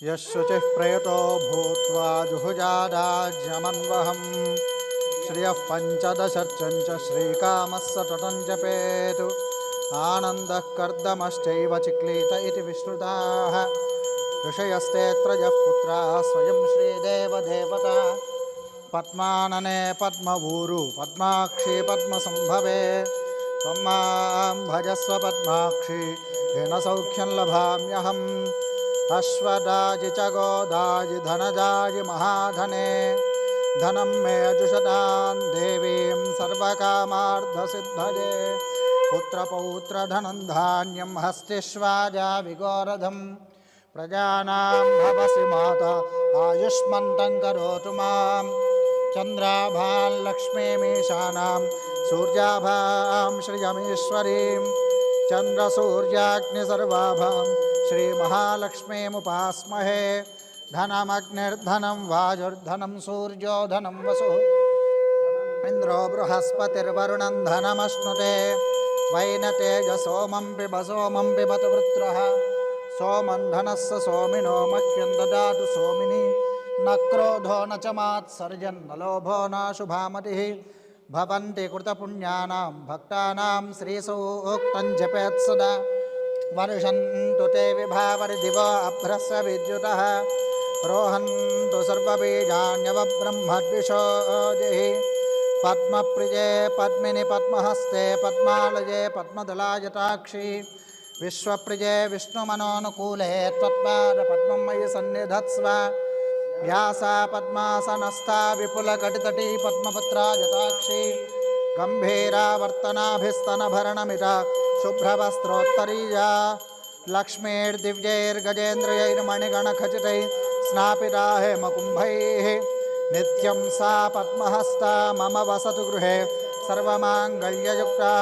यशुचिः प्रयतो भूत्वा जुहुजादाज्यमन्वहम् श्रियः पञ्चदशर्चञ्च श्रीकामः सततं जपेत् आनन्दः कर्दमश्चैव चिक्लीत इति विश्रुताः ऋषयस्तेऽत्रयः पुत्राः स्वयं श्रीदेवदेवता पद्मानने पद्मवूरु पद्माक्षी पद्मसम्भवे त्वं मां भजस्व पद्माक्षी येन सौख्यं लभाम्यहम् अश्वदाजि च गोदाजि धनदाजि महाधने धनं मे अजुषदां देवीं सर्वकामार्थसिद्धये पुत्रपौत्रधनं धान्यं हस्तिष्वाजा विगोरधं प्रजानां भवसि माता आयुष्मन्तं करोतु मां चन्द्राभां लक्ष्मीमीशानां सूर्याभां श्रियमीश्वरीं चन्द्रसूर्याग्निसर्वाभां श्रीमहालक्ष्मीमुपास्महे धनमग्निर्धनं वायुर्धनं सूर्यो धनं वसुः इन्द्रो बृहस्पतिर्वरुणं धनमश्नुते वैनतेजसोमं पिब सोमं पिबत वृत्रः सोमं धनस्य सोमिनो मह्यं ददातु सोमिनि न क्रोधो न च मात्सर्जन्न लोभो न शुभामतिः भवन्ति कृतपुण्यानां भक्तानां श्रीसूक्तं जपेत् सदा वर्षन्तु ते विभावरिदिवो अभ्रस्य विद्युतः रोहन्तु सर्वबीजान्यवब्रह्मद्विषोजिः पद्मप्रिये पद्मिनि पद्महस्ते पद्मालये पद्मदलायताक्षी विश्वप्रिये विष्णुमनोनुकूले त्वत्पादपद्मं मयि सन्निधत्स्व व्यासा पद्मासनस्था विपुलकटितटी पद्मपुत्रायताक्षी गम्भीरावर्तनाभिस्तनभरणमिता शुभ्रवस्त्रोत्तरीया लक्ष्मीर्दिव्यैर्गजेन्द्रियैर्मणिगणखचितैः स्नापिता हेमकुम्भैः नित्यं सा पद्महस्ता मम वसतु गृहे सर्वमाङ्गल्ययुक्ता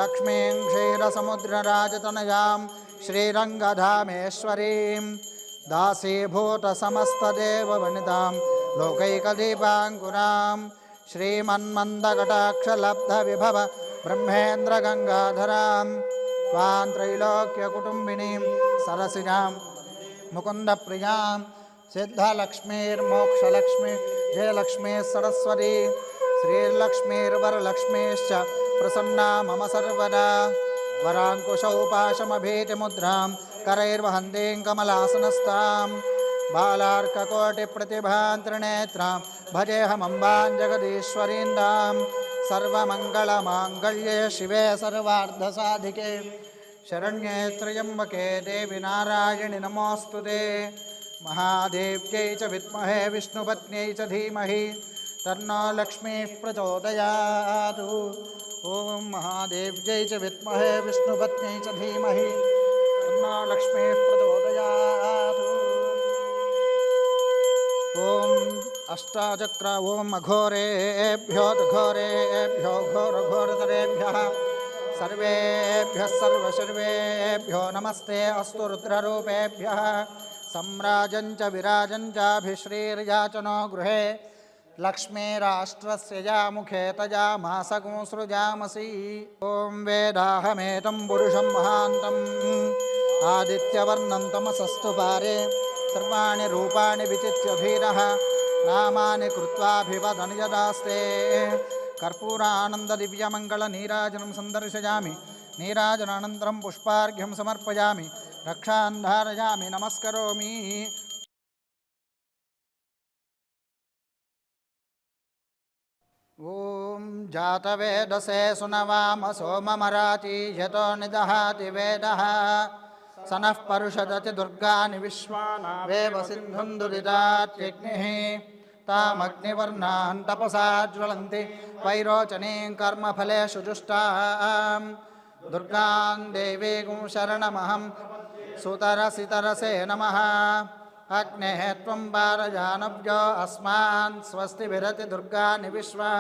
लक्ष्मीं क्षीरसमुद्रराजतनयां श्रीरङ्गधामेश्वरीं दासीभूतसमस्तदेववनितां लोकैकदीपाङ्कुरां श्रीमन्मन्दकटाक्षलब्धविभव ब्रह्मेन्द्रगङ्गाधरां त्वां त्रैलोक्यकुटुम्बिनीं सरसिजां मुकुन्दप्रियां सिद्धलक्ष्मीर्मोक्षलक्ष्मी जयलक्ष्मी सरस्वती श्रीलक्ष्मीर्वरलक्ष्मीश्च प्रसन्ना मम सर्वदा वराङ्कुशौ पाशमभीतिमुद्रां करैर्वहन्तीं कमलासनस्तां बालार्ककोटिप्रतिभां त्रिनेत्रां भजेऽहमम्बां जगदीश्वरीन्दां सर्वमङ्गलमाङ्गल्ये शिवे सर्वार्धसाधिके शरण्ये त्र्यम्बके देवि नारायणि नमोऽस्तु ते महादेव्यै च विद्महे विष्णुपत्न्यै च धीमहि तन्नो लक्ष्मीः प्रचोदयात् ॐ महादेव्यै च विद्महे विष्णुपत्न्यै च धीमहि तन्नो लक्ष्मीः प्रचोदयात् ॐ अष्टाचक्र ॐ अघोरेभ्यो घोरेभ्यो घोरघोरतरेभ्यः सर्वेभ्यः सर्वशर्वेभ्यो नमस्ते अस्तु रुद्ररूपेभ्यः सम्राजं च विराजं चाभिश्रीर्याचनो गृहे लक्ष्मीराष्ट्रस्य यामुखे तजामासगुं सृजामसि ॐ वेदाहमेतं पुरुषं महान्तम् आदित्यवर्णं तमसस्तु पारे सर्वाणि रूपाणि विचित्य धीरः नामानि कृत्वाभिवदन् यदास्ते कर्पूरानन्ददिव्यमङ्गलनीराजनं सन्दर्शयामि नीराजनानन्तरं पुष्पार्घ्यं समर्पयामि रक्षान् धारयामि नमस्करोमि ॐ जातवेदसे सुनवाम सोममराति यतो निदहाति वेदः स नः परुषदति दुर्गानि विश्वानावेव सिन्धुं दुरितात्यग्निः तामग्निवर्णान् तपसा ज्वलन्ति वैरोचनीं कर्मफलेषु जुष्टां दुर्गां देवीं शरणमहं सुतरसितरसे नमः अग्नेः त्वं पारजानव्यो अस्मान् स्वस्तिभिरति दुर्गानि विश्वा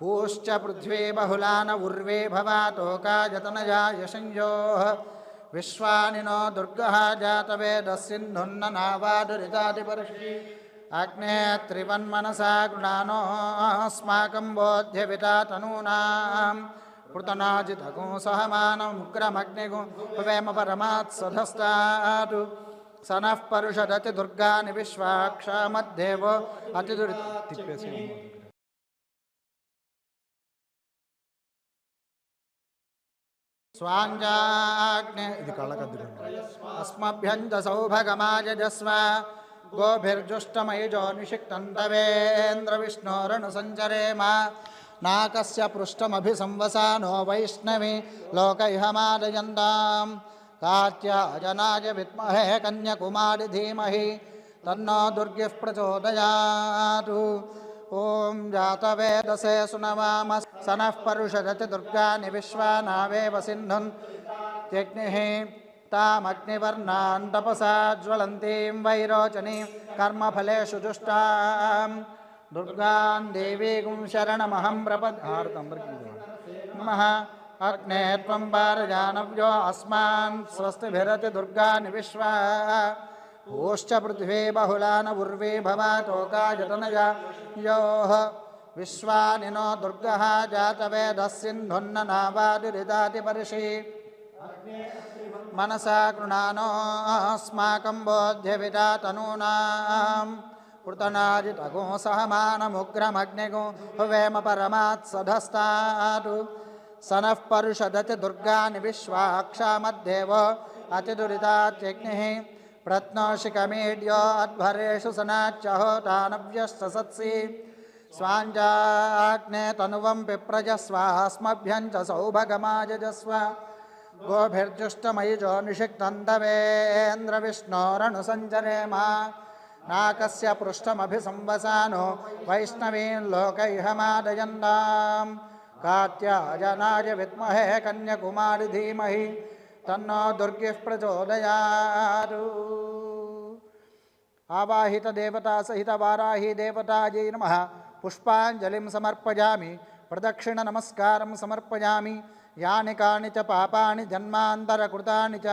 पूश्च पृथ्वी बहुलान उर्वे भवातोकायतनया यशंयोः विश्वानि नो दुर्गः जातवेदस्सिन्धुन्ननावादुरितादिपर्षि अग्ने त्रिवन्मनसा गृणानोऽस्माकं बोध्यविता तनूनां पृतनाजितगुं सहमानमुग्रमग्निगुं भवेम परमात्सधस्तात् सनः परुषदति दुर्गानि विश्वाक्षामद्देवो अतिदुरित स्वाञ्जाग्ने अस्मभ्यं च सौभगमायजस्व गोभिर्जुष्टमयिजो निषिक्तं तवेन्द्रविष्णोरनुसञ्चरेम नाकस्य पृष्ठमभिसंवसानो वैष्णवी लोकैहमादयन्तां कात्यायनाय विद्महे कन्याकुमारी धीमहि तन्नो दुर्गिः प्रचोदयात् ॐ जातवेदसे सुनवाम सनः परुषदति दुर्गानि विश्वानावेव सिन्धुन् त्यग्निः तामग्निवर्णान् तपसा ज्वलन्तीं वैरोचनीं कर्मफलेषु जुष्टां दुर्गां देवीं शरणमहं नमः अग्ने त्वं पारजानव्यो अस्मान् स्वस्तिभिरति दुर्गानि विश्वा ओश्च पृथ्वी बहुलान उर्वी भवातोकायतनया योः विश्वानि नो दुर्गः जातवेदः सिन्धुन्ननावादिरिदातिपर्षि मनसा कृणानोऽस्माकं बोध्यविदा तनूनां पृतनाजितगो सहमानमुग्रमग्निगो हुवेम परमात्सधस्तात् सनः परुषदति दुर्गानि विश्वाक्षामद्देव अतिदुरितात्यग्निः प्रत्नोषिकमीड्यो अध्वरेषु सनाच्यहोतानव्यश्चसत्सि स्वाञ्जाग्ने तनुवं विप्रजस्वास्मभ्यं च सौभगमायजस्व गोभिर्जुष्टमयिजो निषिक्तं तवेन्द्रविष्णोरनुसञ्चरेम नाकस्य पृष्ठमभिसंवसानो वैष्णवीं लोकैहमादयन्तां कात्यायनाय विद्महे कन्याकुमारी धीमहि तन्नो दुर्गिः प्रचोदयात् आवाहित देवता सहित वाराही देवतायै नमः पुष्पाञ्जलिं समर्पयामि प्रदक्षिण नमस्कारं समर्पयामि यानि कानि च पापानि जन्मान्तरकृतानि च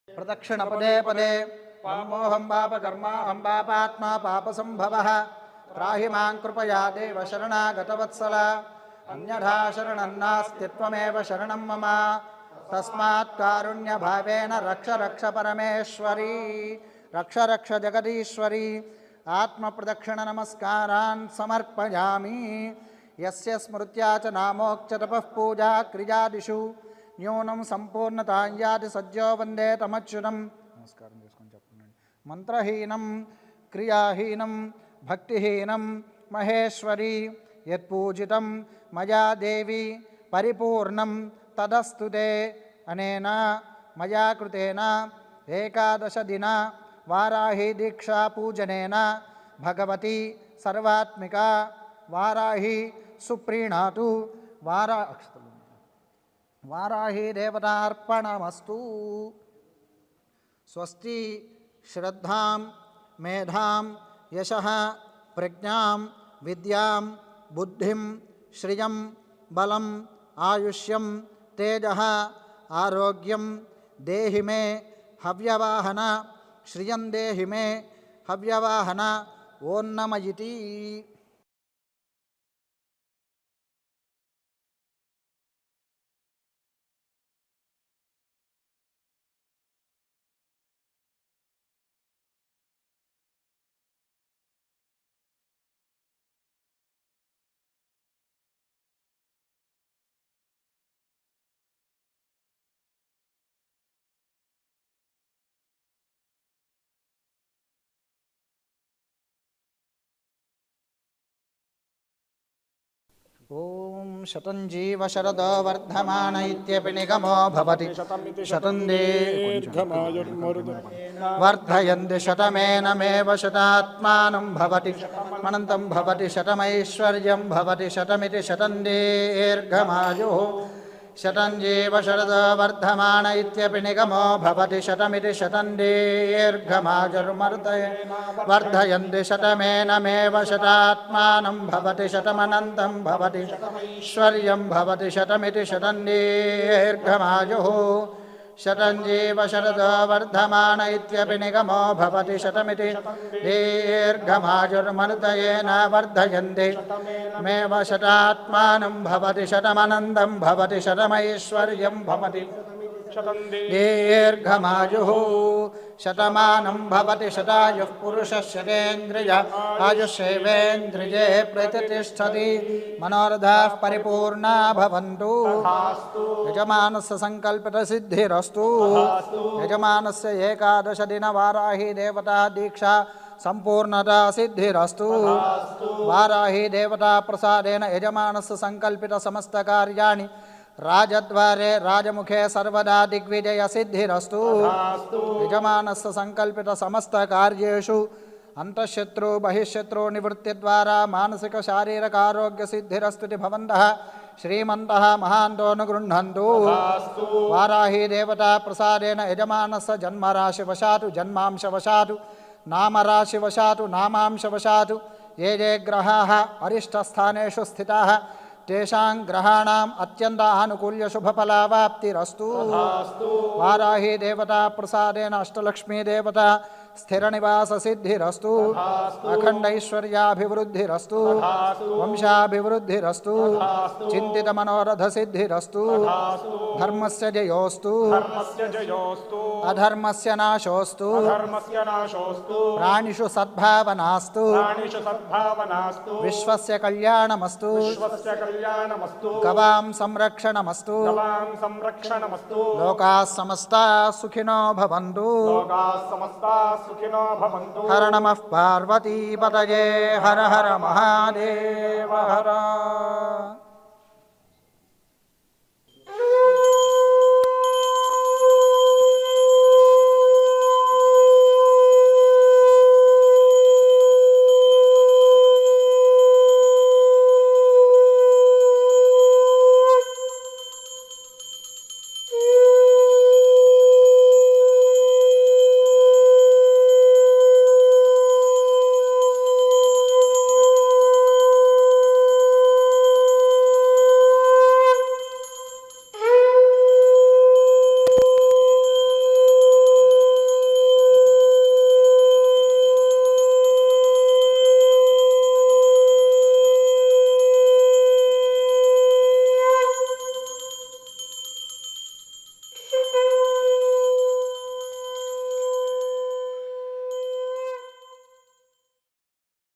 प्रदक्षिण पदे पदे पामोहं पापकर्माहं पापात्मा पापसंभवः त्राहि मां कृपया देव शरणागतवत्सल अन्यथा शरणं नास्ति त्वमेव शरणं मम तस्मात् कारुण्यभावेन रक्ष रक्ष परमेश्वरी रक्ष रक्ष जगदीश्वरी आत्मप्रदक्षिण नमस्कारान् समर्पयामि यस्य स्मृत्या च नामोक्च तपः पूजा क्रियादिषु न्यूनं संपूर्णतां याति सज्जो वन्दे तमच्युतं नमस्कारं చేసుకొని చెప్పండి మంత్రహీనం క్రియాహీనం భక్తిహీనం మహేశ్వరి యత్పూజితం మయా దేవి పరిపూర్ణం తదస్తు తే అనేన మయా కృతేన ఏకాదశ దిన వారాహి దీక్షా పూజనేన భగవతి సర్వాత్మిక వారాహి సుప్రీణాతు వారాహి దేవతార్పణమస్తు స్వస్తి శ్రద్ధాం మేధాం యశః ప్రజ్ఞాం విద్యాం బుద్ధిం శ్రియం బలం ఆయుష్యం తేజః ఆరోగ్యం దేహి మే హవ్యవాహన శ్రియం దేహి మే హవ్యవాహన ఓం నమ ఇతి ఓం శతం జీవ శరదో వర్ధమాన ఇత్యపి నిగమో భవతి శతం వర్ధయంతి శతమేనమేవ శతాత్మానం భవతి అనంతం భవతి శతమైశ్వర్యం భవతి శతమితి శతం దీర్ఘమాయు శతం జీవ శరదో వర్ధమాన ఇత్యపి నిగమో భవతి శతమితి శతం దీర్ఘమాయుర్మర్దయ వర్ధయంతి శతమేనమేవ శతాత్మానం భవతి శతమనంతం భవతి ఐశ్వర్యం భవతి శతమితి శతం దీర్ఘమాయు శతం జీవ శరదో వర్ధమాన ఇత్యపి నిగమో భవతి శతమితి దీర్ఘమాయుర్మర్దయేన వర్ధయంతి మేవ శతాత్మానం భవతి శతమనంతం భవతి శతమైశ్వర్యం భవతి दीर्घमायुः शतमानं भवति शतायुः पुरुषः शतेन्द्रिय आयुष्येवेन्द्रिये प्रतिष्ठति मनोरथाः परिपूर्णा भवन्तु यजमानस्य सङ्कल्पितसिद्धिरस्तु यजमानस्य एकादश दिनवाराही देवता दीक्षा संपूर्णता सिद्धिरस्तु वाराही देवता प्रसादेन यजमानस्य संकल्पित समस्त कार्याणि राजद्वारे राजमुखे सर्वदा दिग्विजय सिद्धिरस्तु यजमानस्य संकल्पित समस्त कार्येषु अंतःशत्रु बहिःशत्रु निवृत्ति द्वारा मानसिक शारीरिक आरोग्य सिद्धिरस्तुति भवन्तः श्रीमन्तः महान्तो अनुगृह्णन्तु वाराही देवता प्रसादेन यजमानस्य जन्मराशिवशातु जन्मांशवशातु नामराशिवशातु नामांशवशातु ये ये ग्रहाः अरिष्टस्थानेषु स्थिताः तेषां ग्रहाणाम् अत्यन्त आनुकूल्य शुभफलावाप्तिरस्तु वाराही देवता प्रसादेन अष्टलक्ष्मी देवता स्थिरनिवास सिद्धिरस्तु अखंड ऐश्वर्याभिवृद्धिरस्तु वंशाभिवृद्धिरस्तु चिंतित मनोरथ सिद्धिरस्तु धर्मस्य जयोस्तु अधर्मस्य नाशोस्तु प्राणिषु सद्भावनास्तु विश्वस्य कल्याणमस्तु गवां संरक्षणमस्तु लोकाः समस्ताः सुखिनो भवन्तु हर नमः पार्वतीपतये हर हर महादेव हर।